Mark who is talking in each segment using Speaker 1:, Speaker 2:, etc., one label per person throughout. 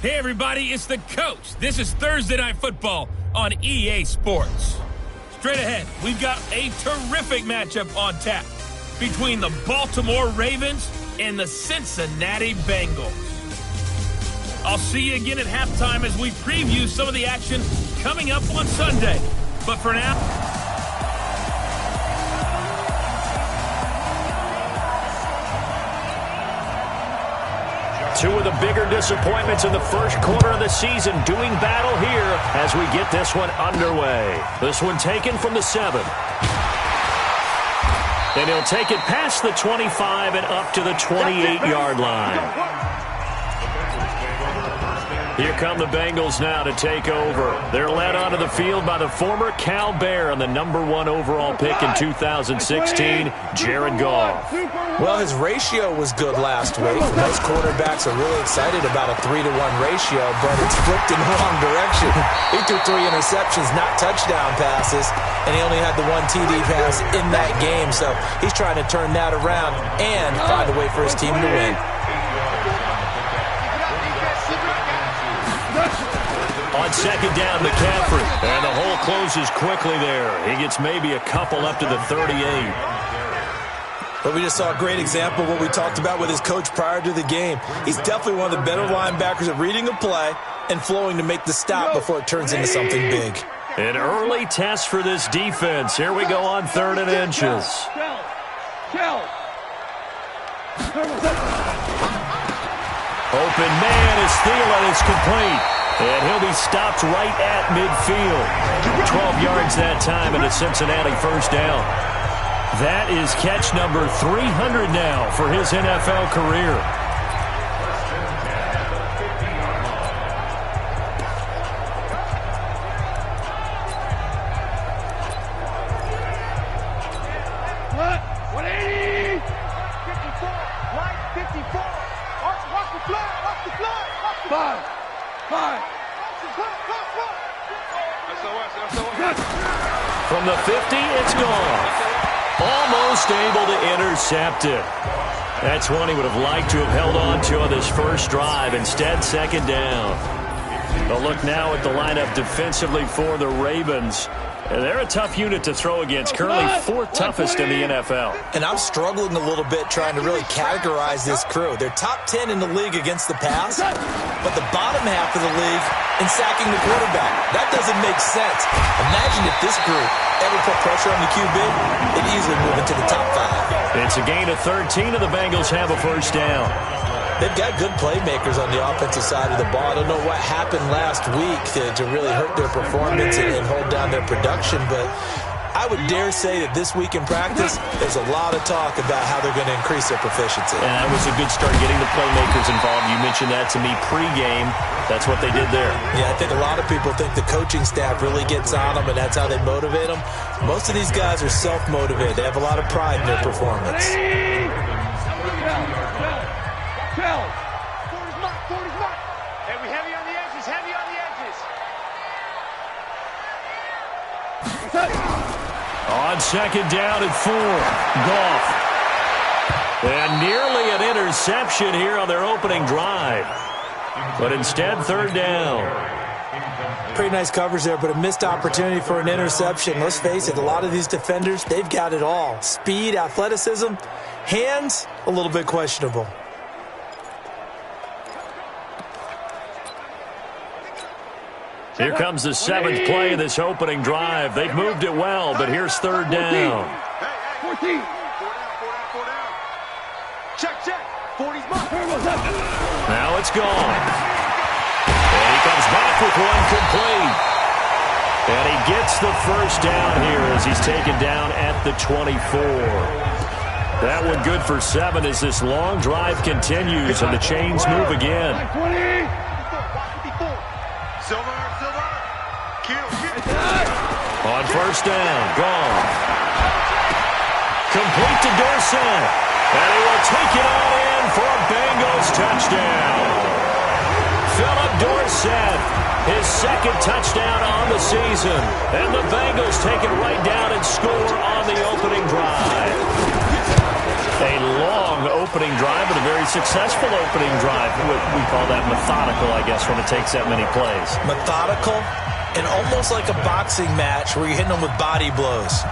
Speaker 1: Hey everybody, it's the coach. This is Thursday Night Football on EA Sports. Straight ahead, we've got a terrific matchup on tap between the Baltimore Ravens and the Cincinnati Bengals. I'll see you again at halftime as we preview some of the action coming up on Sunday. But for now...
Speaker 2: Two of the bigger disappointments in the first quarter of the season doing battle here as we get this one underway. This one taken from the 7. And he'll take it past the 25 and up to the 28-yard line. Here come the Bengals now to take over. They're led onto the field by the former Cal Bear and the #1 overall pick in 2016, Jared Goff.
Speaker 3: Well, his ratio was good last week. Most quarterbacks are really excited about a 3-to-1 ratio, but it's flipped in the wrong direction. He threw 3 interceptions, not touchdown passes, and he only had the 1 TD pass in that game. So he's trying to turn that around and find a way for his team to win.
Speaker 2: On second down, McCaffrey. And the hole closes quickly there. He gets maybe a couple up to the 38.
Speaker 3: But we just saw a great example of what we talked about with his coach prior to the game. He's definitely one of the better linebackers at reading a play and flowing to make the stop before it turns into something big.
Speaker 2: An early test for this defense. Here we go on 3rd and inches. Open man is Thielen. It's complete. And he'll be stopped right at midfield. 12 yards that time and a Cincinnati first down. That is catch number 300 now for his NFL career. From the 50, it's gone. Almost able to intercept it. That's one he would have liked to have held on to on this first drive. Instead, second down. A look now at the lineup defensively for the Ravens. They're a tough unit to throw against, currently 4th toughest in the NFL.
Speaker 3: And I'm struggling a little bit trying to really categorize this crew. They're top 10 in the league against the pass, but the bottom half of the league in sacking the quarterback. That doesn't make sense. Imagine if this group ever put pressure on the QB, they'd easily move into the top 5.
Speaker 2: It's a gain of 13, and the Bengals have a first down.
Speaker 3: They've got good playmakers on the offensive side of the ball. I don't know what happened last week to really hurt their performance and hold down their production, but I would dare say that this week in practice, there's a lot of talk about how they're going to increase their proficiency.
Speaker 2: And that was a good start getting the playmakers involved. You mentioned that to me pregame. That's what they did there.
Speaker 3: Yeah, I think a lot of people think the coaching staff really gets on them, and that's how they motivate them. Most of these guys are self-motivated. They have a lot of pride in their performance.
Speaker 2: On second down and 4, Goff. And nearly an interception here on their opening drive. But instead, 3rd down.
Speaker 3: Pretty nice coverage there, but a missed opportunity for an interception. Let's face it, a lot of these defenders, they've got it all. Speed, athleticism, hands, a little bit questionable.
Speaker 2: Here comes the 7th play of this opening drive. They've moved it well, but here's 3rd down.
Speaker 4: 14. Check. 40's mark.
Speaker 2: Now it's gone. And he comes back with one complete. And he gets the first down here as he's taken down at the 24. That one good for 7 as this long drive continues and the chains move again. On first down, gone. Complete to Dorsett. And he will take it all in for a Bengals touchdown. Philip Dorsett, his 2nd touchdown on the season. And the Bengals take it right down and score on the opening drive. A long opening drive, but a very successful opening drive. We call that methodical, I guess, when it takes that many plays.
Speaker 3: Methodical and almost like a boxing match where you're hitting them with body blows.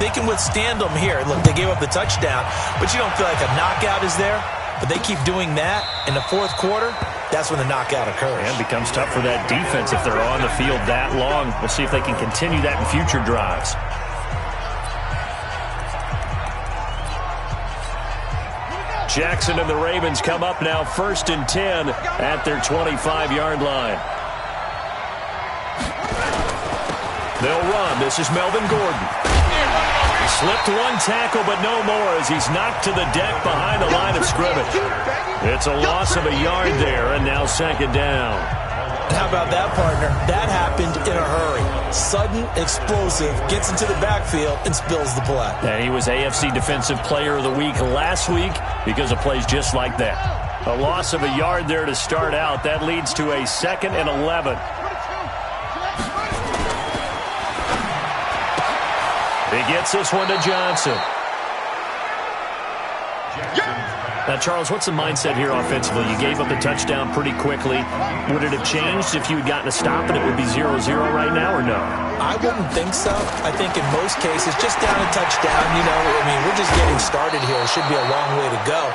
Speaker 3: They can withstand them here. Look, they gave up the touchdown, but you don't feel like a knockout is there. But they keep doing that in the fourth quarter. That's when the knockout occurs.
Speaker 2: And it becomes tough for that defense if they're on the field that long. We'll see if they can continue that in future drives. Jackson and the Ravens come up now 1st and 10 at their 25-yard line. They'll run. This is Melvin Gordon. He slipped one tackle, but no more as he's knocked to the deck behind the line of scrimmage. It's a loss of a yard there, and now 2nd down.
Speaker 3: How about that, partner? That happened in a hurry. Sudden, explosive, gets into the backfield, and spills the play.
Speaker 2: And he was AFC Defensive Player of the Week last week because of plays just like that. A loss of a yard there to start out. That leads to a 2nd and 11. He gets this one to Johnson. Now, Charles, what's the mindset here offensively? You gave up the touchdown pretty quickly. Would it have changed if you had gotten a stop and it would be 0-0 right now, or no?
Speaker 3: I wouldn't think so. I think in most cases, just down a touchdown, we're just getting started here. It should be a long way to go.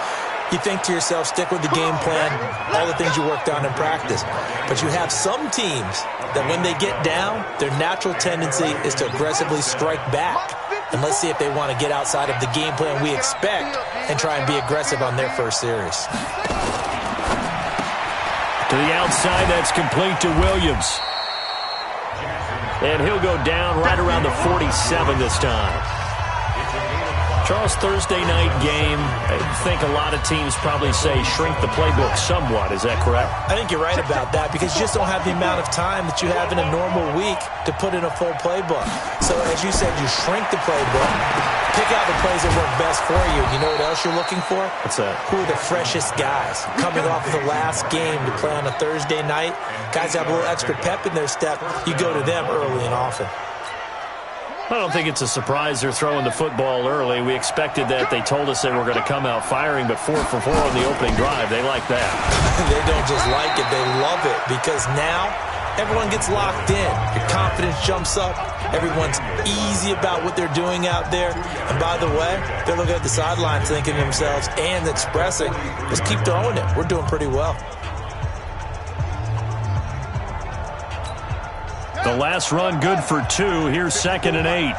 Speaker 3: You think to yourself, stick with the game plan, all the things you worked on in practice. But you have some teams that when they get down, their natural tendency is to aggressively strike back. And let's see if they want to get outside of the game plan we expect and try and be aggressive on their first series.
Speaker 2: To the outside, that's complete to Williams. And he'll go down right around the 47 this time. Charles, Thursday night game, I think a lot of teams probably say shrink the playbook somewhat. Is that correct?
Speaker 3: I think you're right about that because you just don't have the amount of time that you have in a normal week to put in a full playbook. So as you said, you shrink the playbook, pick out the plays that work best for you. You know what else you're looking for?
Speaker 2: What's that? Who
Speaker 3: are the freshest guys? Coming off of the last game to play on a Thursday night, guys have a little extra pep in their step. You go to them early and often.
Speaker 2: I don't think it's a surprise they're throwing the football early. We expected that. They told us they were going to come out firing, but 4 for 4 on the opening drive. They like that.
Speaker 3: They don't just like it. They love it because now everyone gets locked in. Your confidence jumps up. Everyone's easy about what they're doing out there. And by the way, they're looking at the sidelines thinking to themselves and expressing, let's keep throwing it. We're doing pretty well.
Speaker 2: The last run good for 2. Here's 2nd and 8.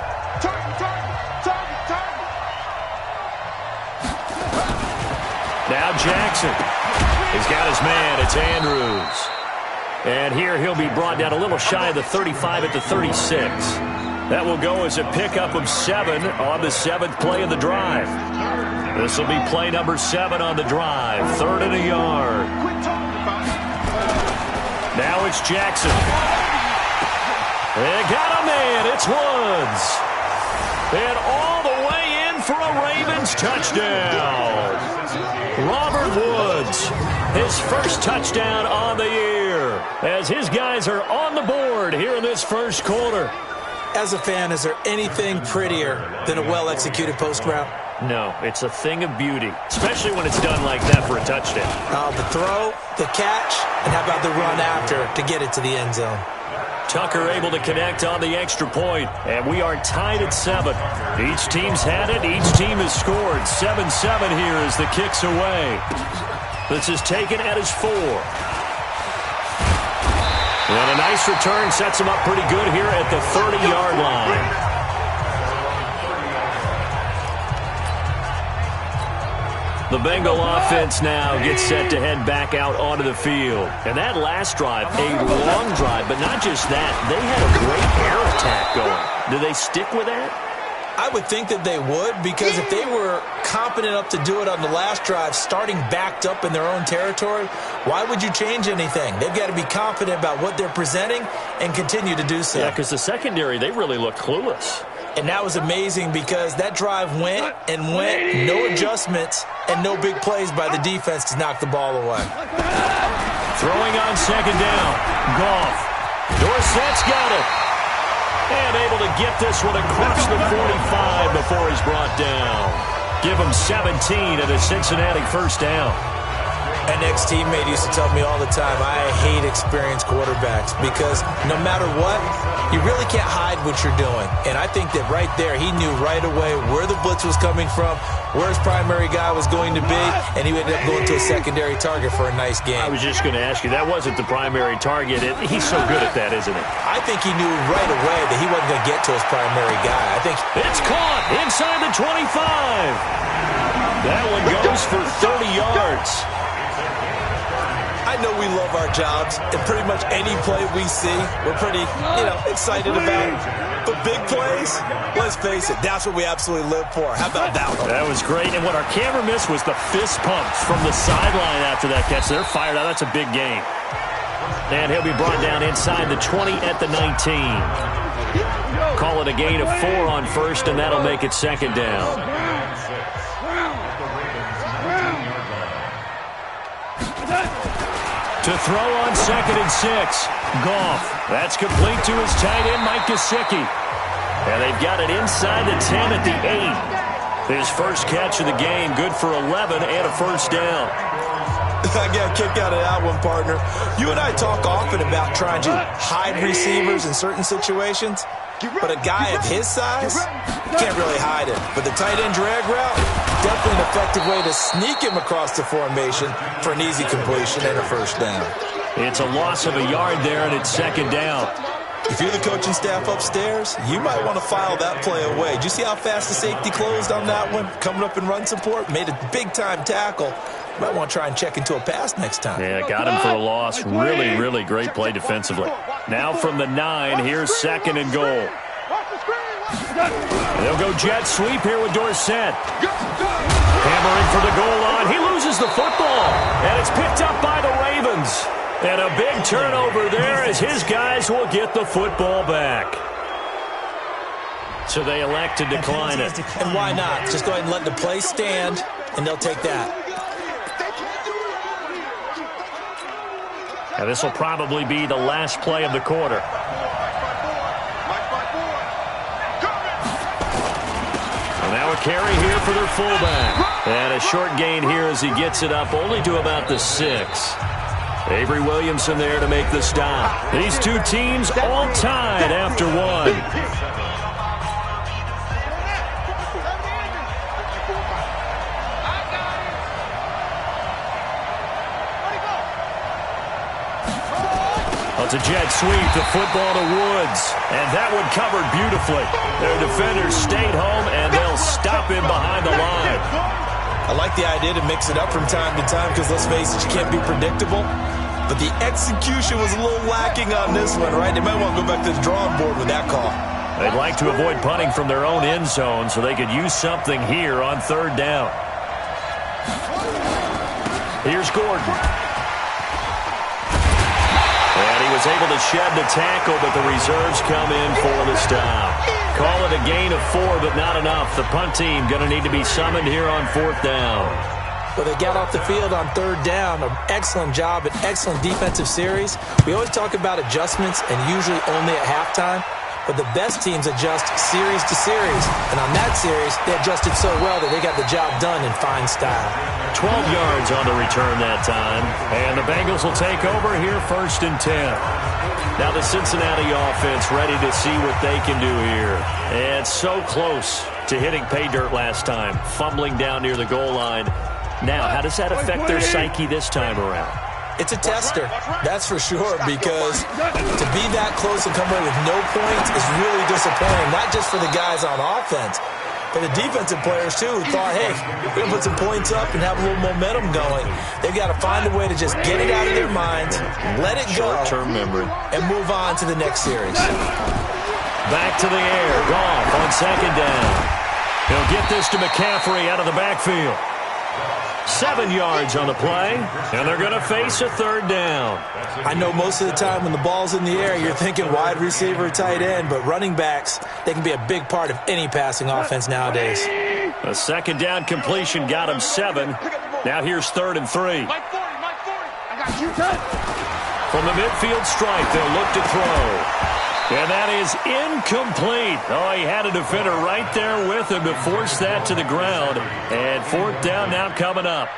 Speaker 2: Now Jackson. He's got his man. It's Andrews. And here he'll be brought down a little shy of the 35 at the 36. That will go as a pickup of 7 on the 7th play of the drive. This will be play number 7 on the drive. 3rd and a yard. Now it's Jackson. They got a man. It's Woods. And all the way in for a Ravens touchdown. Robert Woods, his first touchdown on the year, as his guys are on the board here in this first quarter.
Speaker 3: As a fan, is there anything prettier than a well-executed post route?
Speaker 2: No, it's a thing of beauty, especially when it's done like that for a touchdown.
Speaker 3: The throw, the catch, and how about the run after to get it to the end zone?
Speaker 2: Tucker able to connect on the extra point, and we are tied at 7. Each team's had it. Each team has scored. 7-7 here as the kick's away. This is taken at his 4. And a nice return sets him up pretty good here at the 30-yard line. The Bengal offense now gets set to head back out onto the field. And that last drive, a long drive, but not just that. They had a great air attack going. Do they stick with that?
Speaker 3: I would think that they would, because if they were competent enough to do it on the last drive, starting backed up in their own territory, why would you change anything? They've got to be confident about what they're presenting and continue to do so.
Speaker 2: Yeah, because the secondary, they really look clueless.
Speaker 3: And that was amazing because that drive went and went, no adjustments, and no big plays by the defense to knock the ball away.
Speaker 2: Throwing on 2nd down. Goff. Dorsett's got it. And able to get this one across the 45 before he's brought down. give them 17 and a Cincinnati first down.
Speaker 3: An ex-teammate used to tell me all the time, I hate experienced quarterbacks because no matter what, you really can't hide what you're doing. And I think that right there, he knew right away where the blitz was coming from, where his primary guy was going to be, and he ended up going to a secondary target for a nice game.
Speaker 2: I was just going to ask you, that wasn't the primary target. He's so good at that, isn't he?
Speaker 3: I think he knew right away that he wasn't going to get to his primary guy. I think
Speaker 2: it's caught inside the 25. That one goes for 30 yards.
Speaker 3: I know we love our jobs, and pretty much any play we see, we're pretty, excited about. But big plays, let's face it, that's what we absolutely live for. How about that one?
Speaker 2: That was great, and what our camera missed was the fist pumps from the sideline after that catch. They're fired out. That's a big game. And he'll be brought down inside the 20 at the 19. Call it a gain of 4 on first, and that'll make it second down. To throw on 2nd and 6. Goff. That's complete to his tight end, Mike Gesicki. And they've got it inside the 10 at the 8. His first catch of the game, good for 11 and a first down.
Speaker 3: I got a kick out of that one, partner. You and I talk often about trying to hide receivers in certain situations, but a guy of his size can't really hide him. But the tight end drag route, definitely an effective way to sneak him across the formation for an easy completion and a first down.
Speaker 2: It's a loss of a yard there, and it's second down.
Speaker 3: If you're the coaching staff upstairs, you might want to file that play away. Did you see how fast the safety closed on that one? Coming up in run support, made a big-time tackle. You might want to try and check into a pass next time.
Speaker 2: Yeah, got him for a loss. Really, really great play defensively. Now from the 9, here's 2nd and goal. They'll go jet sweep here with Dorsett. Hammering for the goal line. He loses the football, and it's picked up by the Ravens. And a big turnover there as his guys will get the football back. So they elect to decline it.
Speaker 3: And why not? Just go ahead and let the play stand, and they'll take that.
Speaker 2: Now this will probably be the last play of the quarter. And now a carry here for their fullback. And a short gain here as he gets it up only to about the 6. Avery Williamson there to make the stop. These two teams all tied after one. It's a jet sweep, the football to Woods. And that one covered beautifully. Their defenders stayed home, and they'll stop him behind the line.
Speaker 3: I like the idea to mix it up from time to time because, let's face it, you can't be predictable. But the execution was a little lacking on this one, right? They might want to go back to the drawing board with that call.
Speaker 2: They'd like to avoid punting from their own end zone so they could use something here on 3rd down. Here's Gordon. And he was able to shed the tackle, but the reserves come in for the stop. Call it a gain of 4, but not enough. The punt team going to need to be summoned here on 4th down.
Speaker 3: Well, they got off the field on 3rd down. An excellent job, an excellent defensive series. We always talk about adjustments, and usually only at halftime. But the best teams adjust series to series. And on that series, they adjusted so well that they got the job done in fine style.
Speaker 2: 12 yards on the return that time. And the Bengals will take over here 1st and 10. Now the Cincinnati offense ready to see what they can do here. And so close to hitting pay dirt last time. Fumbling down near the goal line. Now, how does that affect their psyche this time around?
Speaker 3: It's a tester, that's for sure, because to be that close and come away with no points is really disappointing, not just for the guys on offense, but the defensive players, too, who thought, hey, we're going to put some points up and have a little momentum going. They've got to find a way to just get it out of their minds, let it go,
Speaker 2: short-term memory,
Speaker 3: and move on to the next series.
Speaker 2: Back to the air, Goff on 2nd down. He'll get this to McCaffrey out of the backfield. 7 yards on the play, and they're going to face a 3rd down.
Speaker 3: I know most of the time when the ball's in the air, you're thinking wide receiver, tight end, but running backs, they can be a big part of any passing offense nowadays.
Speaker 2: A 2nd down completion got him 7. Now here's 3rd and 3. From the midfield stripe, they'll look to throw. And that is incomplete. Oh, he had a defender right there with him to force that to the ground. And fourth down now coming up.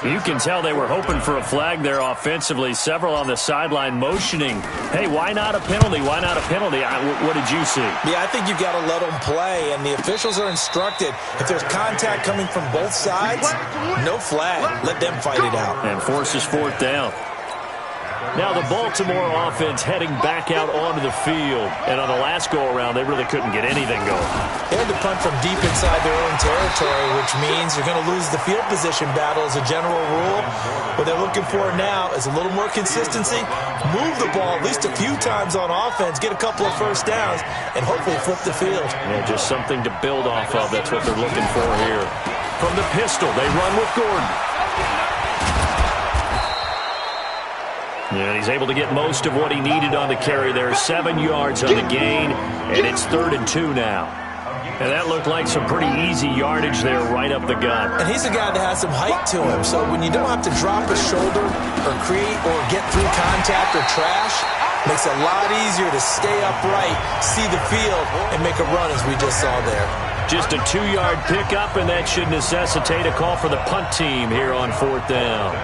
Speaker 2: You can tell they were hoping for a flag there offensively. Several on the sideline motioning. Hey, why not a penalty? Why not a penalty? What did you see?
Speaker 3: Yeah, I think you've got to let them play, and the officials are instructed. If there's contact coming from both sides, no flag. Let them fight it out.
Speaker 2: And forces fourth down. Now the Baltimore offense heading back out onto the field. And on the last go-around, they really couldn't get anything going.
Speaker 3: They had to punt from deep inside their own territory, which means you're going to lose the field position battle as a general rule. What they're looking for now is a little more consistency, move the ball at least a few times on offense, get a couple of first downs, and hopefully flip the field.
Speaker 2: Yeah, just something to build off of. That's what they're looking for here. From the pistol, they run with Gordon. And he's able to get most of what he needed on the carry there. 7 yards on the gain, and it's 3rd and 2 now. And that looked like some pretty easy yardage there right up the gut.
Speaker 3: And he's a guy that has some height to him, so when you don't have to drop a shoulder or create or get through contact or trash, makes it a lot easier to stay upright, see the field, and make a run as we just saw there.
Speaker 2: Just a 2-yard pickup, and that should necessitate a call for the punt team here on 4th down.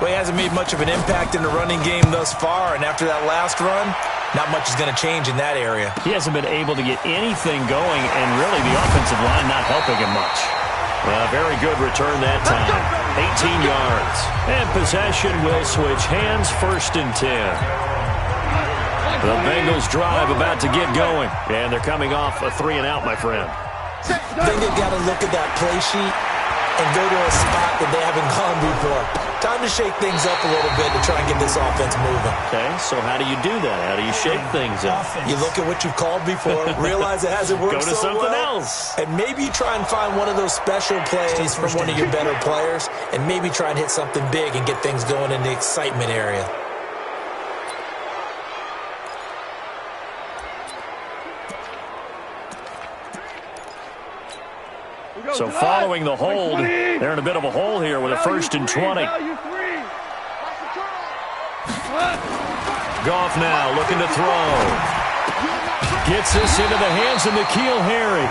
Speaker 3: Well, he hasn't made much of an impact in the running game thus far, and after that last run, not much is going to change in that area.
Speaker 2: He hasn't been able to get anything going, and really the offensive line not helping him much. Well, very good return that time. 18 yards. And possession will switch hands, 1st and 10. The Bengals drive about to get going, and they're coming off a 3-and-out, my friend.
Speaker 3: I think they've got to look at that play sheet and go to a spot that they haven't gone before. Time to shake things up a little bit to try and get this offense moving.
Speaker 2: Okay, so how do you do that? How do you shake things up?
Speaker 3: You look at what you've called before, realize it hasn't worked so well.
Speaker 2: Go to something else.
Speaker 3: And maybe you try and find one of those special plays from one of your better players, and maybe try and hit something big and get things going in the excitement area.
Speaker 2: So following the hold, they're in a bit of a hole here with a 1st and 20. Goff now looking to throw. Gets this into the hands of N'Keal Harry.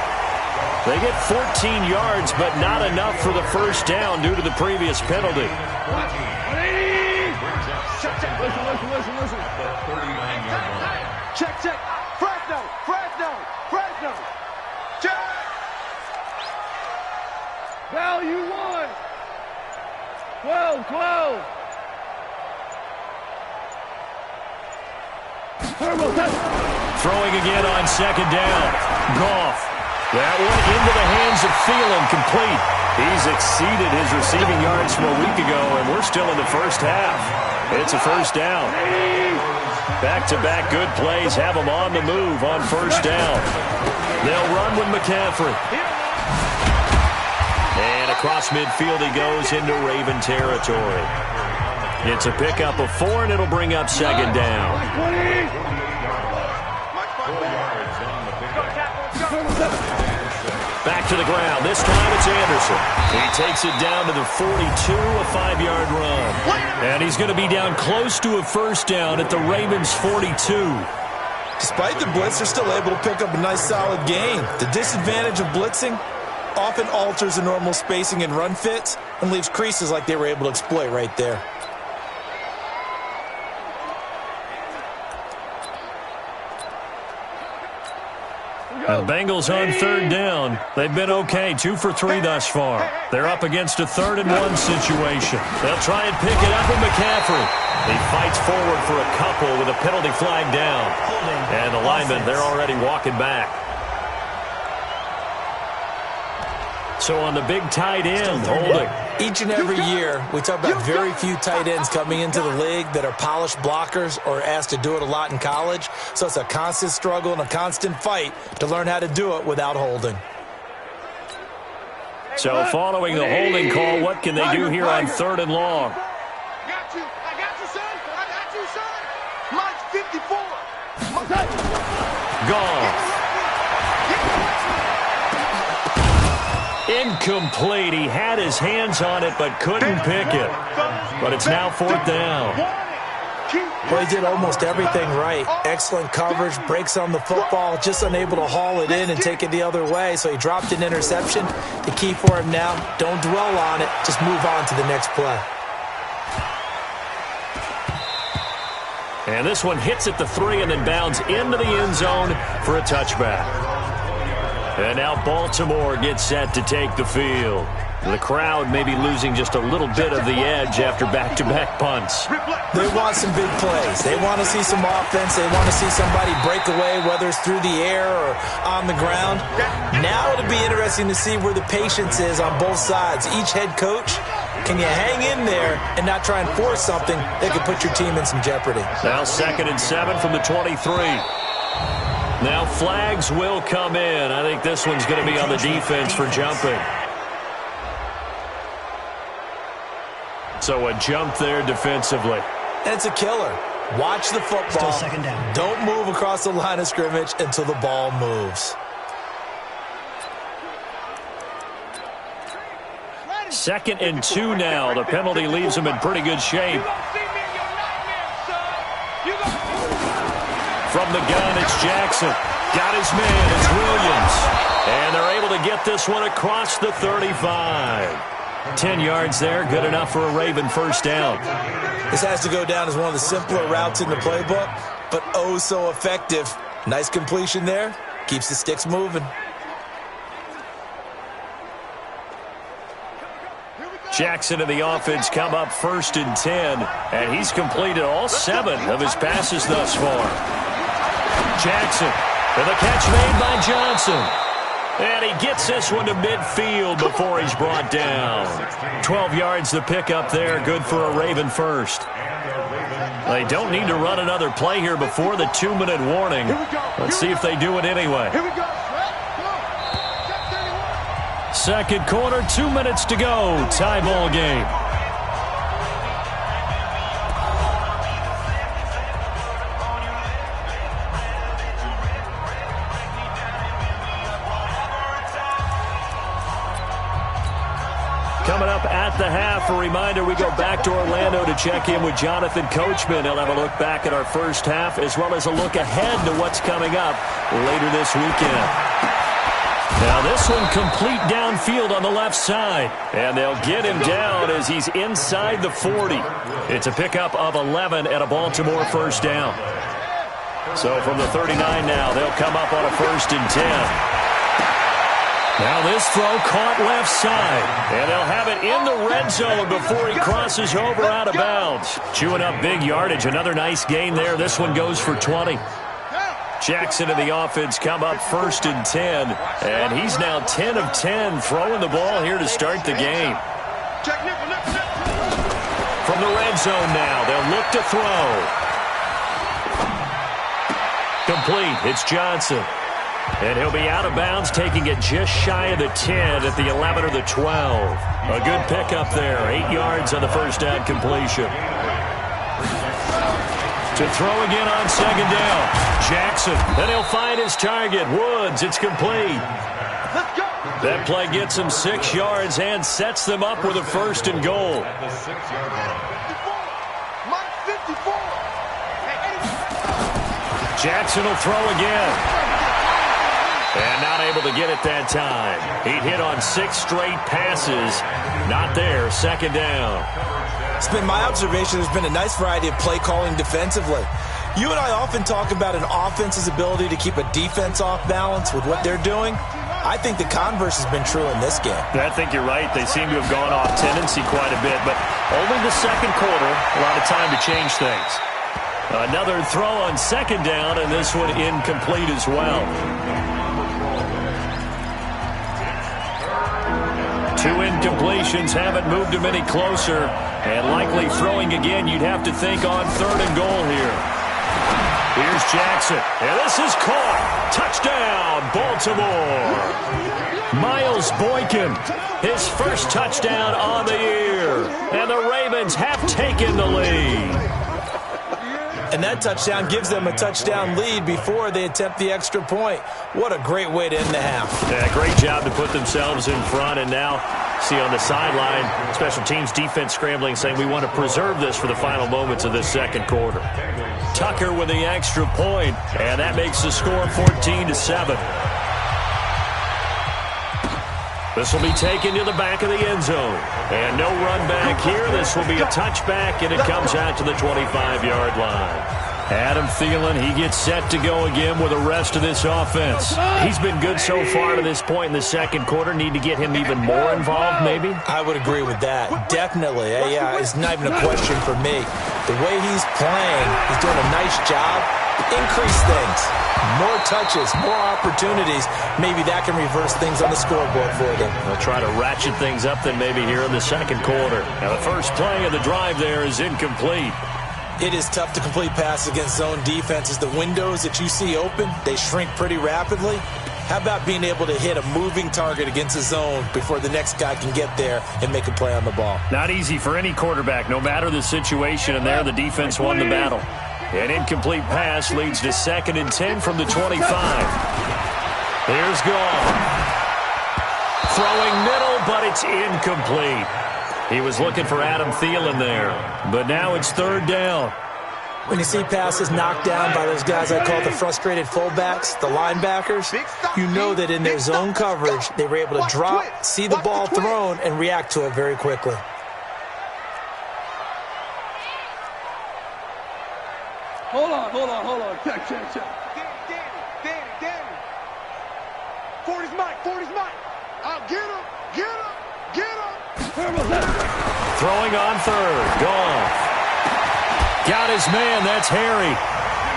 Speaker 2: They get 14 yards, but not enough for the 1st down due to the previous penalty.
Speaker 4: Listen. Check. Fresno. Check. Value 1. 12.
Speaker 2: Throwing again on 2nd down. Goff. That one into the hands of Thielen, complete. He's exceeded his receiving yards from a week ago, and we're still in the 1st half. It's a 1st down. Back-to-back good plays have them on the move on 1st down. They'll run with McCaffrey. And across midfield he goes into Raven territory. It's a pickup of 4, and it'll bring up 2nd down. Back to the ground. This time it's Anderson. He takes it down to the 42, a 5-yard run. And he's going to be down close to a 1st down at the Ravens' 42.
Speaker 3: Despite the blitz, they're still able to pick up a nice solid gain. The disadvantage of blitzing often alters the normal spacing and run fits and leaves creases like they were able to exploit right there.
Speaker 2: The Bengals on 3rd down. They've been okay, 2 for 3 thus far. They're up against a 3rd and 1 situation. They'll try and pick it up with McCaffrey. He fights forward for a couple with a penalty flag down. And the linemen, they're already walking back. So on the big tight end, holding.
Speaker 3: Each and every year, we talk about very few tight ends coming into the league that are polished blockers or asked to do it a lot in college. So it's a constant struggle and a constant fight to learn how to do it without holding.
Speaker 2: So following the holding call, what can they do here on 3rd and long?
Speaker 4: I got you, son. Mine's 54.
Speaker 2: Goff. Incomplete. He had his hands on it but couldn't pick it. But it's now 4th down.
Speaker 3: Well, he did almost everything right. Excellent coverage, breaks on the football, just unable to haul it in and take it the other way. So he dropped an interception. The key for him now, don't dwell on it. Just move on to the next play.
Speaker 2: And this one hits at the 3 and then bounds into the end zone for a touchback. And now Baltimore gets set to take the field. The crowd may be losing just a little bit of the edge after back-to-back punts.
Speaker 3: They want some big plays. They want to see some offense. They want to see somebody break away, whether it's through the air or on the ground. Now it'll be interesting to see where the patience is on both sides. Each head coach, can you hang in there and not try and force something that could put your team in some jeopardy?
Speaker 2: Now 2nd and 7 from the 23. Now flags will come in. I think this one's going to be on the defense for jumping. So a jump there defensively.
Speaker 3: And it's a killer. Watch the football.
Speaker 5: Still 2nd down.
Speaker 3: Don't move across the line of scrimmage until the ball moves.
Speaker 2: 2nd and 2 now. The penalty leaves them in pretty good shape. From the gun, it's Jackson. Got his man. It's Williams. And they're able to get this one across the 35. 10 yards there, good enough for a Raven first down.
Speaker 3: This has to go down as one of the simpler routes in the playbook, but oh so effective. Nice completion there. Keeps the sticks moving.
Speaker 2: Jackson and the offense come up 1st and 10, and he's completed all 7 of his passes thus far. Jackson, and the catch made by Johnson. And he gets this one to midfield before he's brought down. 12 yards to pick up there. Good for a Raven first. They don't need to run another play here before the 2-minute warning. Let's see if they do it anyway. 2nd quarter, 2 minutes to go. Tie ball game. Coming up at the half, a reminder, we go back to Orlando to check in with Jonathan Coachman. He'll have a look back at our first half as well as a look ahead to what's coming up later this weekend. Now this one complete downfield on the left side. And they'll get him down as he's inside the 40. It's a pickup of 11 and a Baltimore first down. So from the 39 now, they'll come up on a 1st and 10. Now this throw caught left side, and they'll have it in the red zone before he crosses over out of bounds. Chewing up big yardage. Another nice gain there. This one goes for 20. Jackson and the offense come up 1st and 10, and he's now 10 of 10 throwing the ball here to start the game. From the red zone now, they'll look to throw. Complete. It's Johnson. And he'll be out of bounds, taking it just shy of the 10 at the 11 or the 12. A good pickup there. 8 yards on the first down completion. To throw again on 2nd down. Jackson. Then he'll find his target. Woods. It's complete. That play gets him 6 yards and sets them up with a 1st and goal. Jackson will throw again. And not able to get it that time. He'd hit on 6 straight passes. Not there. 2nd down.
Speaker 3: It's been my observation there's been a nice variety of play calling defensively. You and I often talk about an offense's ability to keep a defense off balance with what they're doing. I think the converse has been true in this game.
Speaker 2: I think you're right. They seem to have gone off tendency quite a bit, but only the 2nd quarter. A lot of time to change things. Another throw on 2nd down, and this one incomplete as well. 2 incompletions haven't moved him any closer. And likely throwing again, you'd have to think on 3rd and goal here. Here's Jackson. And this is caught. Touchdown, Baltimore. Miles Boykin, his first touchdown on the year. And the Ravens have taken the lead.
Speaker 3: And that touchdown gives them a touchdown lead before they attempt the extra point. What a great way to end the half.
Speaker 2: Yeah, great job to put themselves in front, and now See on the sideline, special teams defense scrambling, saying we want to preserve this for the final moments of this second quarter. Tucker with the extra point, and that makes the score 14-7. This will be taken to the back of the end zone. And no run back here. This will be a touchback, and it comes out to the 25-yard line. Adam Thielen, he gets set to go again with the rest of this offense. He's been good so far to this point in the second quarter. Need to get him even more involved, maybe?
Speaker 3: I would agree with that. Definitely. Yeah, it's not even a question for me. The way he's playing, he's doing a nice job. Increase things. More touches, more opportunities. Maybe that can reverse things on the scoreboard for them.
Speaker 2: They'll try to ratchet things up then maybe here in the second quarter. Now the first play of the drive there is incomplete.
Speaker 3: It is tough to complete passes against zone defenses. The windows that you see open, they shrink pretty rapidly. How about being able to hit a moving target against a zone before the next guy can get there and make a play on the ball?
Speaker 2: Not easy for any quarterback, no matter the situation, and there the defense won the battle. An incomplete pass leads to 2nd and 10 from the 25. Here's Goff. Throwing middle, but it's incomplete. He was looking for Adam Thielen there, but now it's 3rd down.
Speaker 3: When you see passes knocked down by those guys I call the frustrated fullbacks, the linebackers, you know that in their zone coverage, they were able to drop, see the ball thrown, and react to it very quickly.
Speaker 4: Hold on. Check. Danny. 40's mine. I'll get him.
Speaker 2: Throwing on 3rd. Goff. Got his man. That's Harry.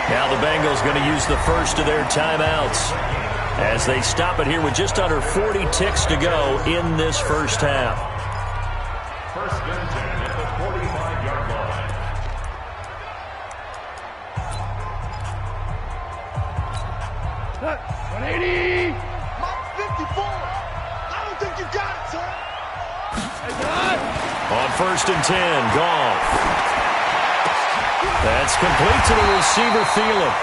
Speaker 2: Now the Bengals going to use the first of their timeouts as they stop it here with just under 40 ticks to go in this first half.
Speaker 5: 1st and 10 at the 45-yard line.
Speaker 4: What? 180. Mark 54. I don't think you got it, sir.
Speaker 2: On 1st and 10, Goff. That's complete to the receiver, Thielen.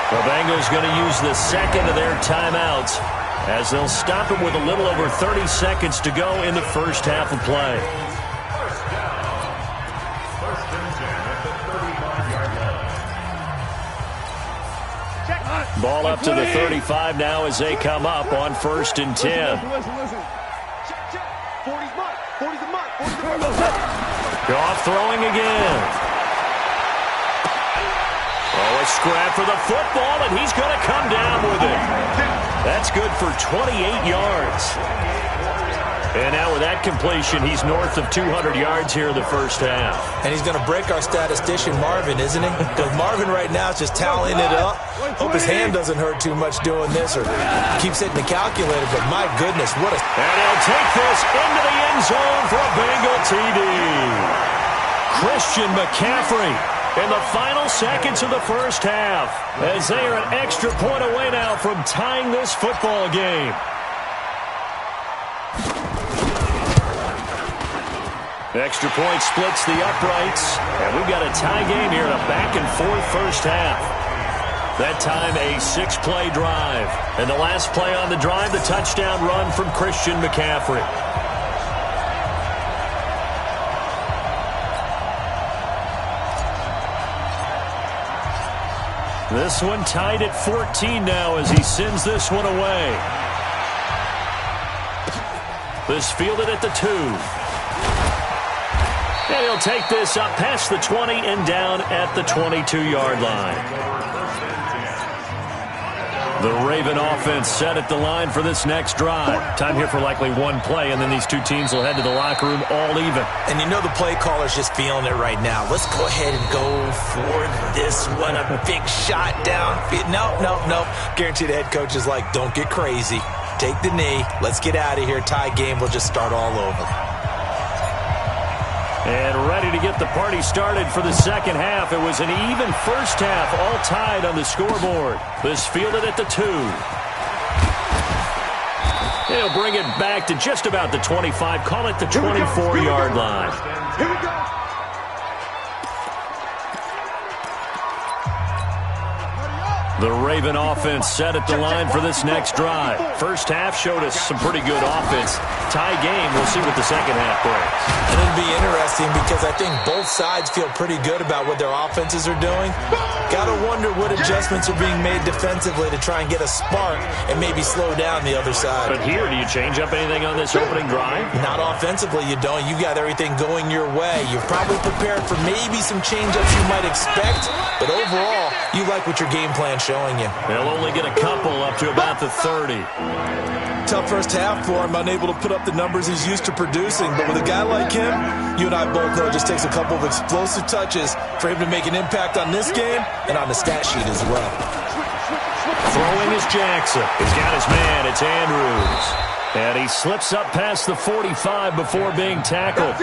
Speaker 2: The Bengals going to use the second of their timeouts as they'll stop it with a little over 30 seconds to go in the first half of play.
Speaker 5: 1st down. 1st and 10 at the 35-yard line.
Speaker 2: Ball up to the 35 now as they come up on 1st and 10.
Speaker 4: Listen. Check. 40's mine. 40's mine.
Speaker 2: Goff throwing again. Oh, a scrap for the football, and he's going to come down with it. That's good for 28 yards. And now with that completion, he's north of 200 yards here in the first half.
Speaker 3: And he's going to break our statistician Marvin, isn't he? Because Marvin right now is just tallying it up. Hope his hand doesn't hurt too much doing this or keeps hitting the calculator. But my goodness, what a...
Speaker 2: And he'll take this into the end zone for a Bengal TD. Christian McCaffrey in the final seconds of the first half as they are an extra point away now from tying this football game. Extra point splits the uprights, and we've got a tie game here in a back-and-forth first half. That time, a 6-play drive. And the last play on the drive, the touchdown run from Christian McCaffrey. This one tied at 14 now as he sends this one away. This fielded at the 2. And he'll take this up past the 20 and down at the 22-yard line. The Raven offense set at the line for this next drive. Time here for likely one play, and then these two teams will head to the locker room all even.
Speaker 3: And you know the play caller's just feeling it right now. Let's go ahead and go for this one. A big shot down. No. Guarantee the head coach is like, don't get crazy. Take the knee. Let's get out of here. Tie game will just start all over.
Speaker 2: And ready to get the party started for the second half. It was an even first half, all tied on the scoreboard. This fielded at the 2. He'll bring it back to just about the 25. Call it the 24-yard line.
Speaker 4: Here we go.
Speaker 2: The Raven offense set at the line for this next drive. First half showed us some pretty good offense. Tie game, we'll see what the second half brings.
Speaker 3: And it'll be interesting because I think both sides feel pretty good about what their offenses are doing. Got to wonder what adjustments are being made defensively to try and get a spark and maybe slow down the other side.
Speaker 2: But here, do you change up anything on this opening drive?
Speaker 3: Not offensively, you don't. You've got everything going your way. You're probably prepared for maybe some change-ups you might expect, but overall, you like what your game plan's showing you.
Speaker 2: They'll only get a couple up to about the 30.
Speaker 3: Tough first half for him, unable to put up the numbers he's used to producing. But with a guy like him, you and I both know it just takes a couple of explosive touches for him to make an impact on this game and on the stat sheet as well.
Speaker 2: Throwing is Jackson. He's got his man. It's Andrews. And he slips up past the 45 before being tackled.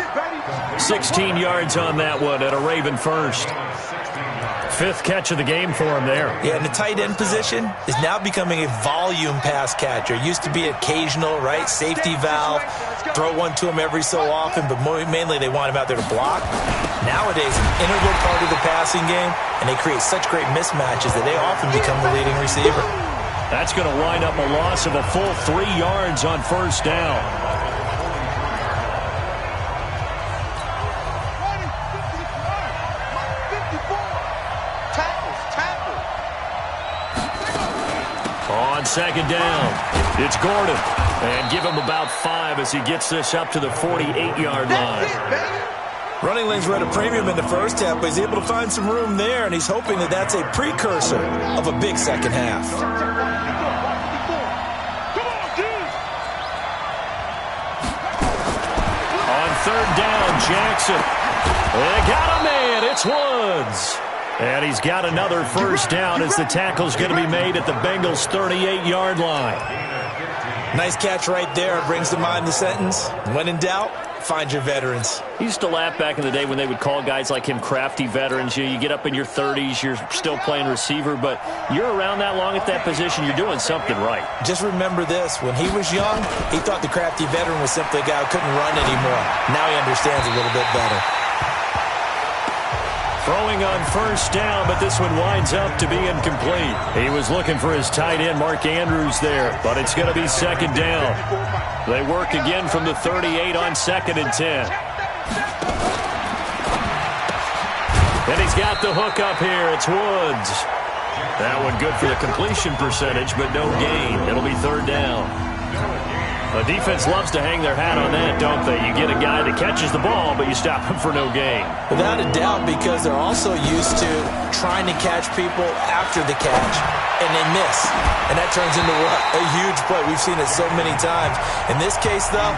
Speaker 2: 16 yards on that one at a Raven first. Fifth catch of the game for him there.
Speaker 3: Yeah, and the tight end position is now becoming a volume pass catcher. Used to be occasional, right? Safety valve. Throw one to him every so often, but mainly they want him out there to block. Nowadays, an integral part of the passing game, and they create such great mismatches that they often become the leading receiver.
Speaker 2: That's going to wind up a loss of a full 3 yards on first down. On second down, it's Gordon. And give him about 5 as he gets this up to the 48-yard line.
Speaker 3: Running lanes were at a premium in the first half, but he's able to find some room there, and he's hoping that that's a precursor of a big second half.
Speaker 2: On third down, Jackson. They got a man. It's Woods. And he's got another first down as the tackle's going to be made at the Bengals' 38-yard line.
Speaker 3: Nice catch right there. Brings to mind the sentence, when in doubt, find your veterans.
Speaker 2: I used to laugh back in the day when they would call guys like him crafty veterans. You get up in your 30s, you're still playing receiver, but you're around that long at that position, you're doing something right.
Speaker 3: Just remember this. When he was young, he thought the crafty veteran was simply a guy who couldn't run anymore. Now he understands a little bit better.
Speaker 2: Throwing on first down, but this one winds up to be incomplete. He was looking for his tight end, Mark Andrews, there, but it's going to be second down. They work again from the 38 on 2nd and 10. And he's got the hook up here. It's Woods. That one good for the completion percentage, but no gain. It'll be third down. The defense loves to hang their hat on that, don't they? You get a guy that catches the ball, but you stop him for no gain.
Speaker 3: Without a doubt, because they're also used to trying to catch people after the catch, and they miss. And that turns into what? A huge play. We've seen it so many times. In this case, though,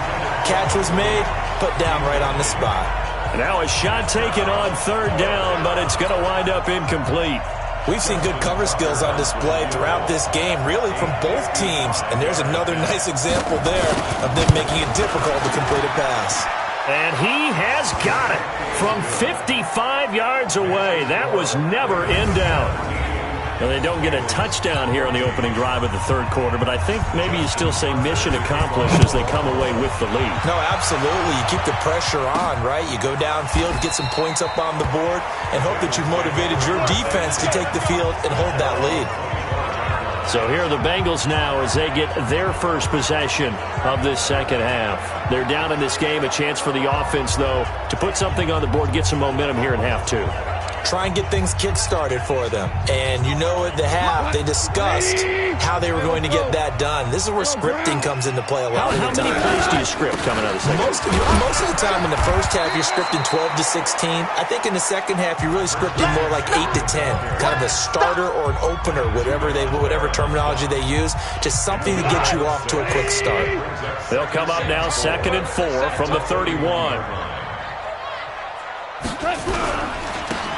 Speaker 3: catch was made, put down right on the spot.
Speaker 2: Now a shot taken on third down, but it's going to wind up incomplete.
Speaker 3: We've seen good cover skills on display throughout this game, really from both teams. And there's another nice example there of them making it difficult to complete a pass.
Speaker 2: And he has got it from 55 yards away. That was never in doubt. Now, they don't get a touchdown here on the opening drive of the third quarter, but I think maybe you still say mission accomplished as they come away with the lead.
Speaker 3: No, absolutely. You keep the pressure on, right? You go downfield, get some points up on the board, and hope that you've motivated your defense to take the field and hold that lead.
Speaker 2: So here are the Bengals now as they get their first possession of this second half. They're down in this game. A chance for the offense, though, to put something on the board, get some momentum here in half two.
Speaker 3: Try and get things kick-started for them. And you know at the half, they discussed how they were going to get that done. This is where scripting comes into play a lot of the time.
Speaker 2: How many plays do you script coming out of the second?
Speaker 3: Most of the time in the first half, you're scripting 12 to 16. I think in the second half, you're really scripting more like 8 to 10. Kind of a starter or an opener, whatever terminology they use. Just something to get you off to a quick start.
Speaker 2: They'll come up now 2nd and 4 from the 31.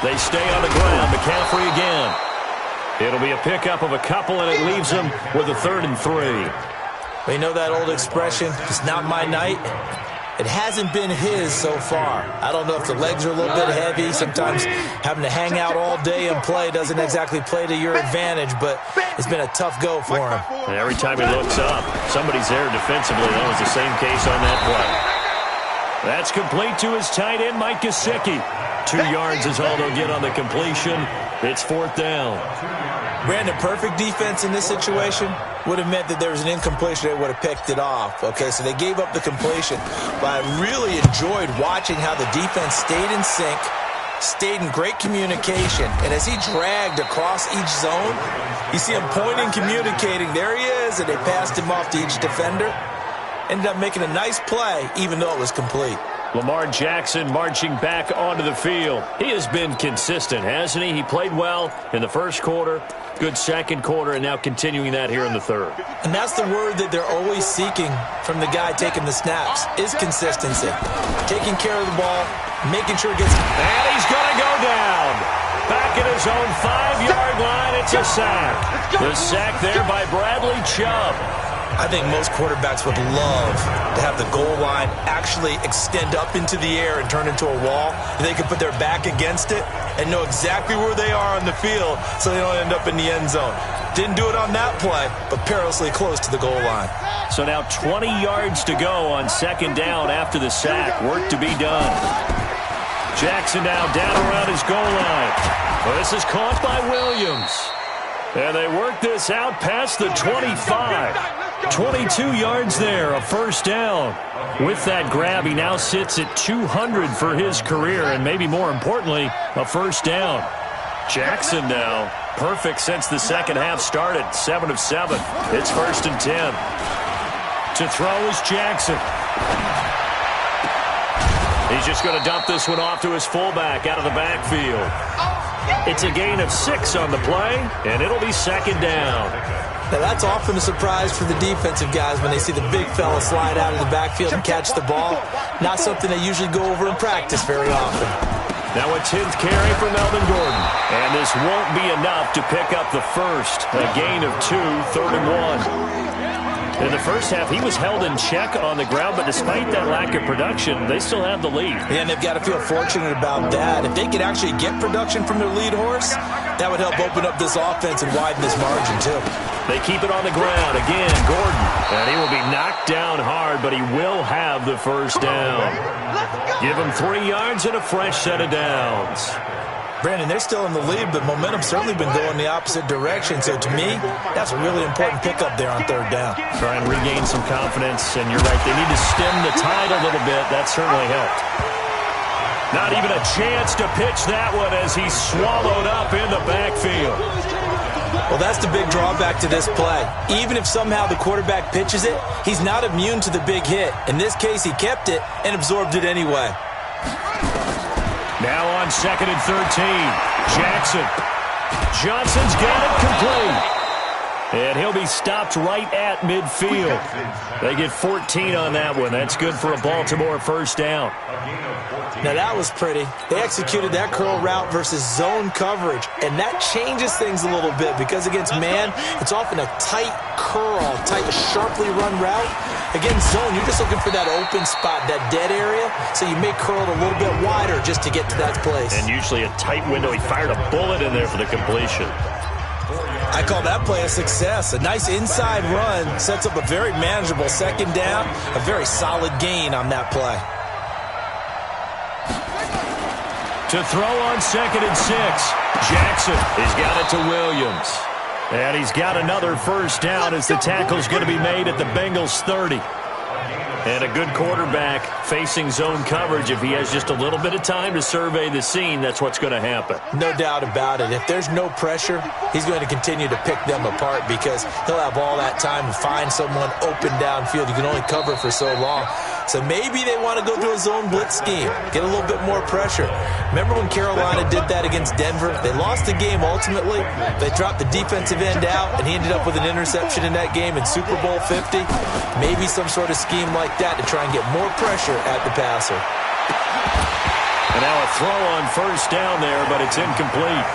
Speaker 2: They stay on the ground. McCaffrey again. It'll be a pickup of a couple, and it leaves them with a 3rd and 3.
Speaker 3: Well, you know that old expression, it's not my night. It hasn't been his so far. I don't know if the legs are a little bit heavy. Sometimes having to hang out all day and play doesn't exactly play to your advantage, but it's been a tough go for him.
Speaker 2: And every time he looks up, somebody's there defensively. That was the same case on that play. That's complete to his tight end, Mike Gesicki. 2 yards is all they'll get on the completion. It's 4th down.
Speaker 3: Brandon, perfect defense in this situation would have meant that there was an incompletion. They would have picked it off. Okay, so they gave up the completion. But I really enjoyed watching how the defense stayed in sync, stayed in great communication. And as he dragged across each zone, you see him pointing, communicating. There he is, and they passed him off to each defender. Ended up making a nice play, even though it was complete.
Speaker 2: Lamar Jackson marching back onto the field. He has been consistent, hasn't he? He played well in the first quarter, good second quarter, and now continuing that here in the third.
Speaker 3: And that's the word that they're always seeking from the guy taking the snaps, is consistency. Taking care of the ball, making sure it gets...
Speaker 2: And he's going to go down. Back at his own 5-yard line, it's a sack. The sack there by Bradley Chubb.
Speaker 3: I think most quarterbacks would love to have the goal line actually extend up into the air and turn into a wall. And they can put their back against it and know exactly where they are on the field so they don't end up in the end zone. Didn't do it on that play, but perilously close to the goal line.
Speaker 2: So now 20 yards to go on 2nd down after the sack. Work to be done. Jackson now down around his goal line. Well, this is caught by Williams. And they work this out past the 25. 22 yards there, a 1st down. With that grab, he now sits at 200 for his career, and maybe more importantly, a 1st down. Jackson now, perfect since the second half started, 7 of 7. It's 1st and 10. To throw is Jackson. He's just going to dump this one off to his fullback out of the backfield. It's a gain of 6 on the play, and it'll be 2nd down.
Speaker 3: Now, that's often a surprise for the defensive guys when they see the big fella slide out of the backfield and catch the ball. Not something they usually go over in practice very often.
Speaker 2: Now a 10th carry for Melvin Gordon. And this won't be enough to pick up the first. A gain of 2, 3rd and 1. In the first half, he was held in check on the ground, but despite that lack of production, they still have the lead.
Speaker 3: Yeah, and they've got to feel fortunate about that. If they could actually get production from their lead horse, that would help open up this offense and widen this margin, too.
Speaker 2: They keep it on the ground. Again, Gordon. And he will be knocked down hard, but he will have the 1st down. Give him 3 yards and a fresh set of downs.
Speaker 3: Brandon, they're still in the lead, but momentum's certainly been going the opposite direction. So, to me, that's a really important pickup there on 3rd down.
Speaker 2: Try and regain some confidence, and you're right, they need to stem the tide a little bit. That certainly helped. Not even a chance to pitch that one as he's swallowed up in the backfield.
Speaker 3: Well, that's the big drawback to this play. Even if somehow the quarterback pitches it, he's not immune to the big hit. In this case, he kept it and absorbed it anyway.
Speaker 2: Now on 2nd and 13, Jackson. Johnson's got it complete. And he'll be stopped right at midfield. They get 14 on that one. That's good for a Baltimore 1st down.
Speaker 3: Now that was pretty. They executed that curl route versus zone coverage, and that changes things a little bit because against man, it's often a tight curl, tight, sharply run route. Against zone, you're just looking for that open spot, that dead area, so you may curl it a little bit wider just to get to that place.
Speaker 2: And usually a tight window. He fired a bullet in there for the completion.
Speaker 3: I call that play a success. A nice inside run sets up a very manageable 2nd down, a very solid gain on that play.
Speaker 2: To throw on 2nd and 6, Jackson. He's got it to Williams. And he's got another 1st down as the tackle's going to be made at the Bengals 30. And a good quarterback facing zone coverage. If he has just a little bit of time to survey the scene, that's what's going to happen.
Speaker 3: No doubt about it. If there's no pressure, he's going to continue to pick them apart because he'll have all that time to find someone open downfield. You can only cover for so long. So maybe they want to go to a zone blitz scheme, get a little bit more pressure. Remember when Carolina did that against Denver? They lost the game ultimately. They dropped the defensive end out, and he ended up with an interception in that game in Super Bowl 50. Maybe some sort of scheme like that to try and get more pressure at the passer.
Speaker 2: And now a throw on 1st down there, but it's incomplete.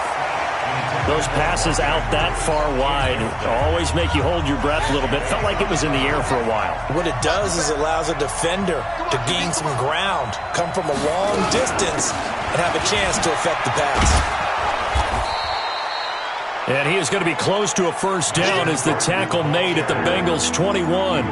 Speaker 2: Those passes out that far wide always make you hold your breath a little bit. Felt like it was in the air for a while.
Speaker 3: What it does is it allows a defender to gain some ground, come from a long distance, and have a chance to affect the pass. And
Speaker 2: he is going to be close to a 1st down as the tackle made at the Bengals 21.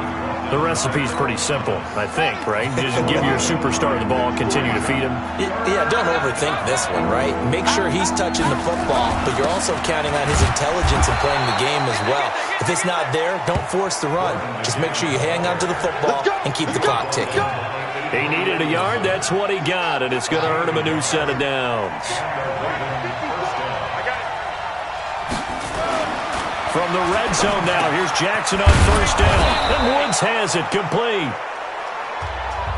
Speaker 2: The recipe's pretty simple, I think, right? Just give your superstar the ball, continue to feed him.
Speaker 3: Yeah, don't overthink this one, right? Make sure he's touching the football, but you're also counting on his intelligence in playing the game as well. If it's not there, don't force the run. Just make sure you hang on to the football and keep the clock ticking.
Speaker 2: He needed a yard. That's what he got, and it's going to earn him a new set of downs. From the red zone now, here's Jackson on first down. And Woods has it complete.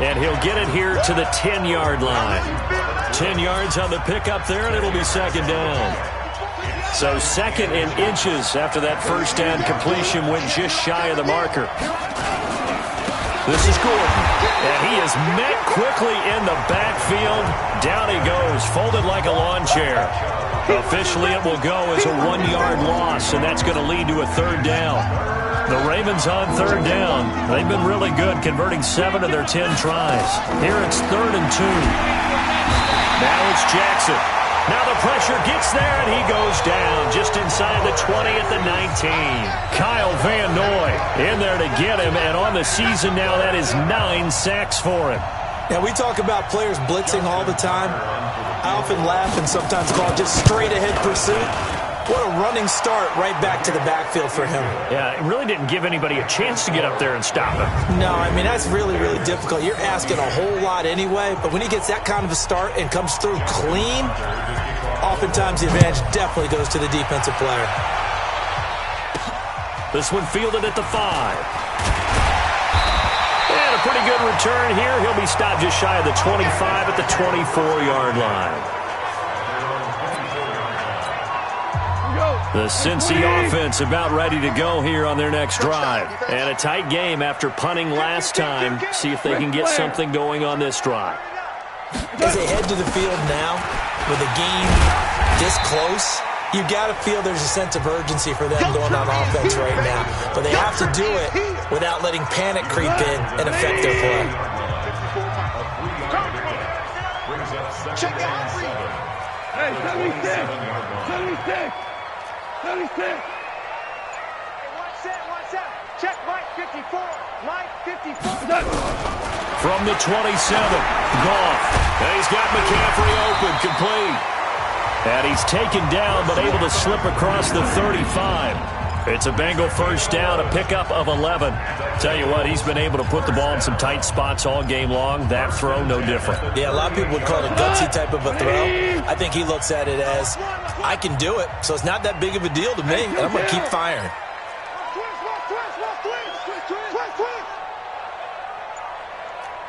Speaker 2: And he'll get it here to the 10-yard line. 10 yards on the pickup there, and it'll be second down. So second in inches after that first down completion went just shy of the marker. This is Gordon. And he is met quickly in the backfield. Down he goes, folded like a lawn chair. Officially, it will go as a 1-yard loss, and that's going to lead to a third down. The Ravens on third down. They've been really good, converting 7 of their 10 tries. Here it's 3rd and 2. Now it's Jackson. Now the pressure gets there, and he goes down just inside the 20 at the 19. Kyle Van Noy in there to get him, and on the season now, that is 9 sacks for him.
Speaker 3: Now, we talk about players blitzing all the time. I often laugh and sometimes call it just straight-ahead pursuit. What a running start right back to the backfield for him.
Speaker 2: Yeah, it really didn't give anybody a chance to get up there and stop him.
Speaker 3: No, I mean, that's really, really difficult. You're asking a whole lot anyway, but when he gets that kind of a start and comes through clean, oftentimes the advantage definitely goes to the defensive player.
Speaker 2: This one fielded at the 5. And a pretty good return here. He'll be stopped just shy of the 25 at the 24-yard line. The Cincy offense about ready to go here on their next drive. And a tight game after punting last time. See if they can get something going on this drive.
Speaker 3: As they head to the field now, with a game this close, you got to feel there's a sense of urgency for them going on offense right now. But they have to do it without letting panic creep in and affect their play.
Speaker 4: Hey, 76! 76!
Speaker 6: Check Mike 54. Mike 54.
Speaker 2: From the 27, Goff. And he's got McCaffrey open, complete. And he's taken down, but able to slip across the 35. It's a Bengal first down, a pickup of 11. Tell you what, he's been able to put the ball in some tight spots all game long. That throw, no different.
Speaker 3: Yeah, a lot of people would call it a gutsy type of a throw. I think he looks at it as, I can do it, so it's not that big of a deal to me, and I'm going to keep firing.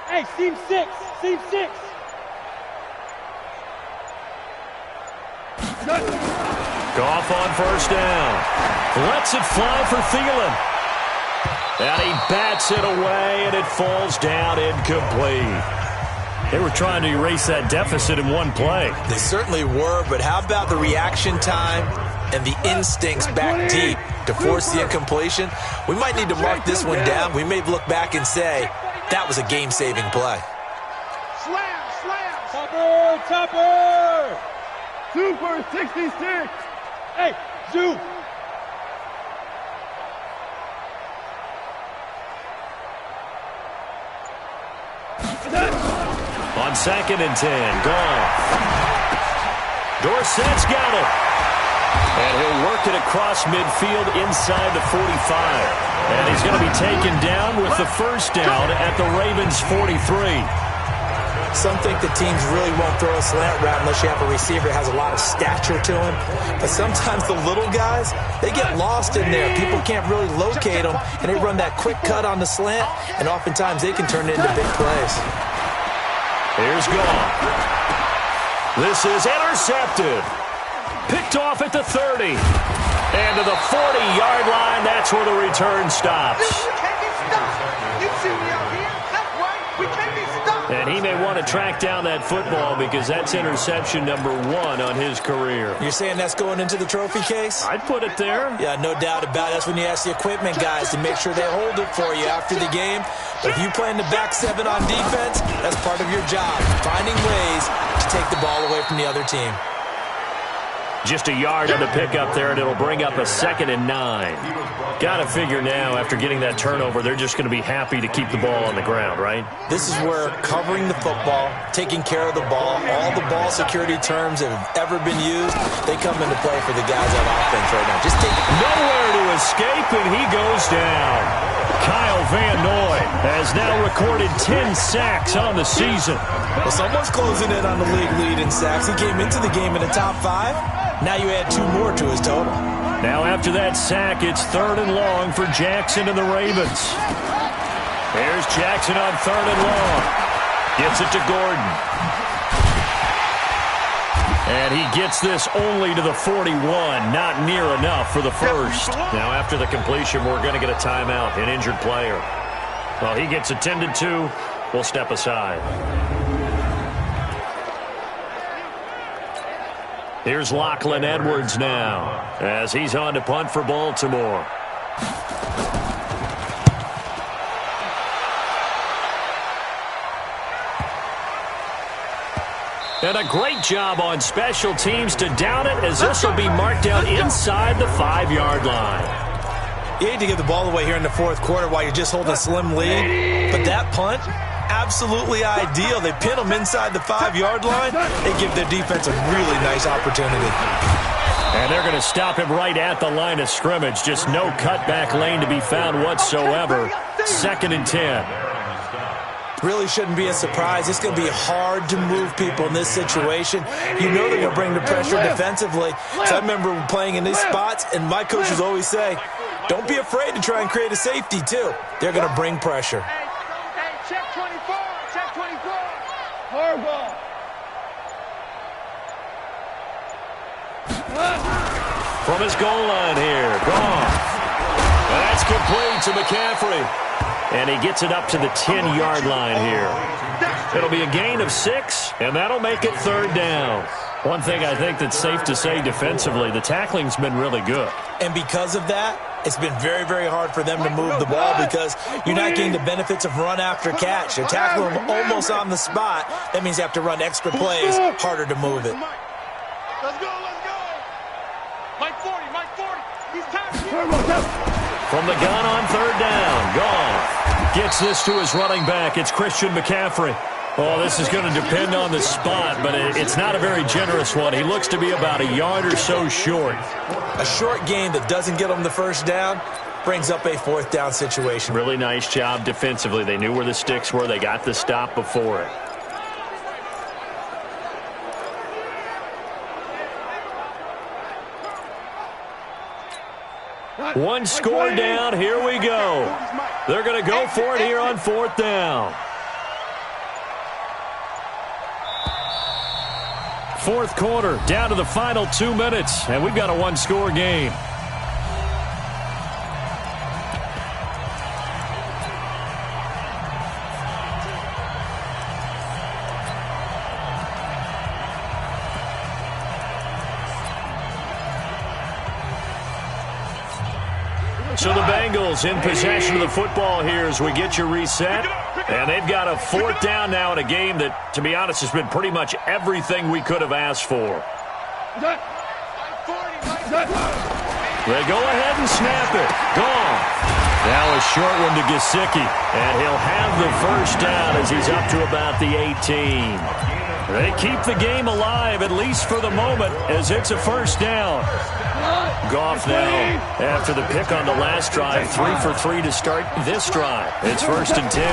Speaker 6: Hey, seam 6. Seam 6.
Speaker 2: Goff on first down. Lets it fly for Thielen. And he bats it away, and it falls down incomplete. They were trying to erase that deficit in one play.
Speaker 3: They certainly were, but how about the reaction time and the instincts back deep to force the incompletion? We might need to mark this one down. We may look back and say, that was a game-saving play.
Speaker 6: Slam. Topper.
Speaker 4: Super 66!
Speaker 6: Hey, Zoo.
Speaker 2: On 2nd and 10, Goff. Dorsett's got it. And he'll work it across midfield inside the 45. And he's going to be taken down with the first down at the Ravens' 43.
Speaker 3: Some think the teams really won't throw a slant route unless you have a receiver that has a lot of stature to him. But sometimes the little guys, they get lost in there. People can't really locate them, and they run that quick cut on the slant, and oftentimes they can turn it into big plays.
Speaker 2: Here's Goff. This is intercepted. Picked off at the 30. And to the 40-yard line, that's where the return stops.
Speaker 6: You can't be stopped. You see me out here? That's right. We can't be stopped.
Speaker 2: And he may want to track down that football because that's interception number 1 on his career.
Speaker 3: You're saying that's going into the trophy case?
Speaker 2: I'd put it there.
Speaker 3: Yeah, no doubt about it. That's when you ask the equipment guys to make sure they hold it for you after the game. But if you play in the back 7 on defense, that's part of your job, finding ways to take the ball away from the other team.
Speaker 2: Just a yard on the pickup there, and it'll bring up a 2nd and 9. Got to figure now, after getting that turnover, they're just going to be happy to keep the ball on the ground, right?
Speaker 3: This is where covering the football, taking care of the ball, all the ball security terms that have ever been used, they come into play for the guys on offense right now. Just take
Speaker 2: nowhere to escape, and he goes down. Kyle Van Noy has now recorded 10 sacks on the season.
Speaker 3: Well, someone's closing in on the league lead in sacks. He came into the game in the top 5. Now you add 2 more to his total.
Speaker 2: Now after that sack, it's 3rd and long for Jackson and the Ravens. There's Jackson on 3rd and long. Gets it to Gordon. And he gets this only to the 41, not near enough for the first. Now after the completion, we're going to get a timeout, an injured player. Well, he gets attended to. We'll step aside. Here's Lachlan Edwards now as he's on to punt for Baltimore. And a great job on special teams to down it, as this will be marked down inside the 5-yard line.
Speaker 3: You hate to give the ball away here in the 4th quarter while you're just holding a slim lead, but that punt, absolutely ideal. They pin them inside the 5-yard line. They give their defense a really nice opportunity.
Speaker 2: And they're going to him him right at the line of scrimmage. Just no cutback lane to be found whatsoever. 2nd and 10.
Speaker 3: Really shouldn't be a surprise. It's going to be hard to move people in this situation. You know they're going to bring the pressure defensively. So I remember playing in these spots, and my coaches always say, don't be afraid to try and create a safety, too. They're going to bring pressure.
Speaker 6: Hey, check 24, check 24. Hard ball.
Speaker 2: From his goal line here, Goff. That's complete to McCaffrey. And he gets it up to the 10-yard line here. It'll be a gain of 6, and that'll make it 3rd down. One thing I think that's safe to say defensively, the tackling's been really good.
Speaker 3: And because of that, it's been very, very hard for them to move the ball because you're not getting the benefits of run after catch. You're tackling them almost on the spot. That means you have to run extra plays, harder to move it.
Speaker 6: Let's go, let's go. Mike 40. He's tired.
Speaker 2: From the gun on 3rd down, Goff gets this to his running back. It's Christian McCaffrey. Oh, this is going to depend on the spot, but it's not a very generous one. He looks to be about a yard or so short.
Speaker 3: A short gain that doesn't get him the 1st down brings up a 4th down situation.
Speaker 2: Really nice job defensively. They knew where the sticks were. They got the stop before it. One score down. Here we go. They're going to go for it here on 4th down. 4th quarter, down to the final 2 minutes, and we've got a 1-score game. So the Bengals in possession of the football here as we get you reset. And they've got a 4th down now in a game that, to be honest, has been pretty much everything we could have asked for. They go ahead and snap it. Gone. Now a short one to Gesicki. And he'll have the 1st down as he's up to about the 18. They keep the game alive, at least for the moment, as it's a 1st down. Goff now, after the pick on the last drive, 3 for 3 to start this drive. It's 1st and 10.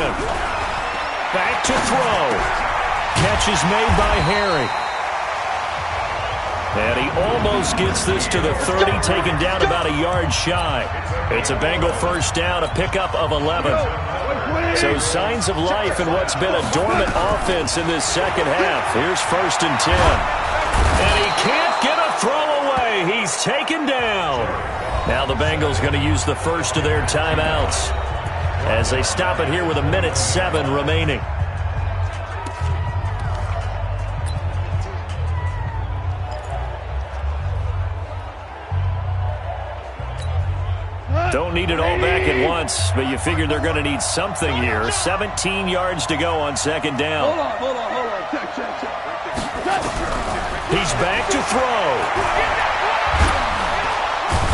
Speaker 2: Back to throw. Catch is made by Harry. And he almost gets this to the 30, taken down about a yard shy. It's a Bengal 1st down, a pickup of 11. So signs of life in what's been a dormant offense in this 2nd half. Here's 1st and 10. And he can't get a throw away. He's taken down. Now the Bengals going to use the first of their timeouts as they stop it here with 1:07 remaining. Don't need it all back at once, but you figure they're going to need something here. 17 yards to go on 2nd down.
Speaker 6: Hold on. Check.
Speaker 2: He's back to throw.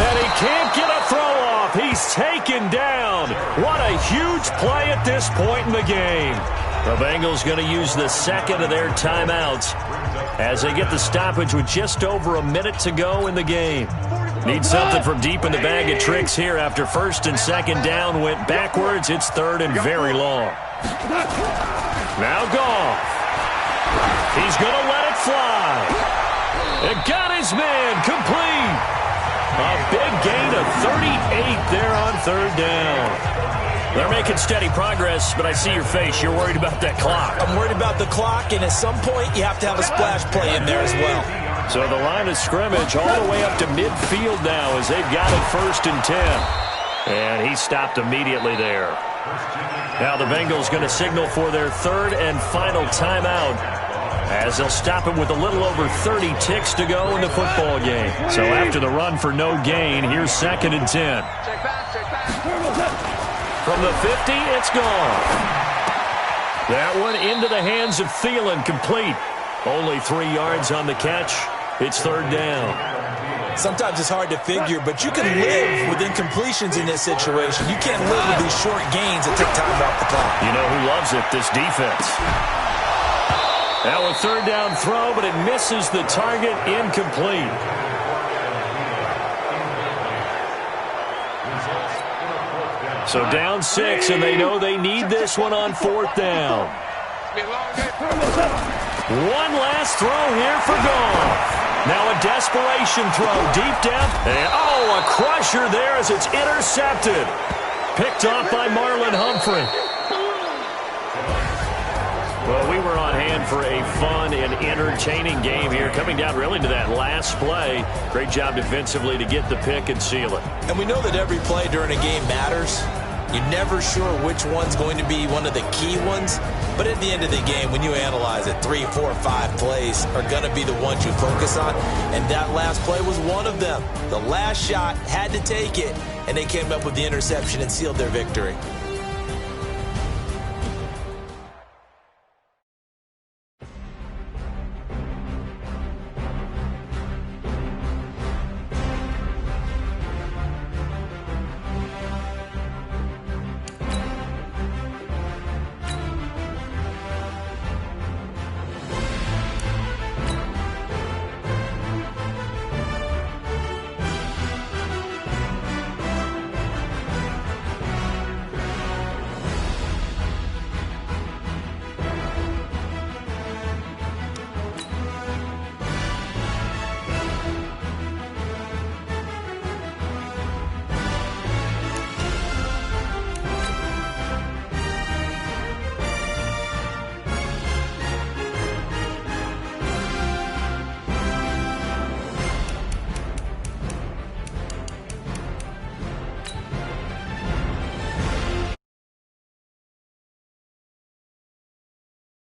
Speaker 2: And he can't get a throw off. He's taken down. What a huge play at this point in the game. The Bengals going to use the second of their timeouts as they get the stoppage with just over a minute to go in the game. Need something from deep in the bag of tricks here after first and second down went backwards. It's third and very long. Now Goff. He's going to let it fly. It got his man complete. A big gain of 38 there on third down. They're making steady progress, but I see your face. You're worried about that clock.
Speaker 3: I'm worried about the clock, and at some point you have to have a splash play in there as well.
Speaker 2: So the line of scrimmage all the way up to midfield now as they've got it first and 10. And he stopped immediately there. Now the Bengals going to signal for their third and final timeout as they'll stop it with a little over 30 ticks to go in the football game. So after the run for no gain, here's second and 10.
Speaker 6: Check back.
Speaker 2: From the 50, it's gone. That one into the hands of Thielen, complete. Only 3 yards on the catch. It's third down.
Speaker 3: Sometimes it's hard to figure, but you can live with incompletions in this situation. You can't live with these short gains that take time off the clock.
Speaker 2: You know who loves it? This defense. Now a third down throw, but it misses the target, incomplete. So down 6, and they know they need this one on fourth down. One last throw here for Goff. Now a desperation throw deep down. And, a crusher there as it's intercepted. Picked off by Marlon Humphrey. Well, we were on hand for a fun and entertaining game here, coming down really to that last play. Great job defensively to get the pick and seal it.
Speaker 3: And we know that every play during a game matters. You're never sure which one's going to be one of the key ones. But at the end of the game, when you analyze it, 3, 4, 5 plays are going to be the ones you focus on. And that last play was one of them. The last shot had to take it, and they came up with the interception and sealed their victory.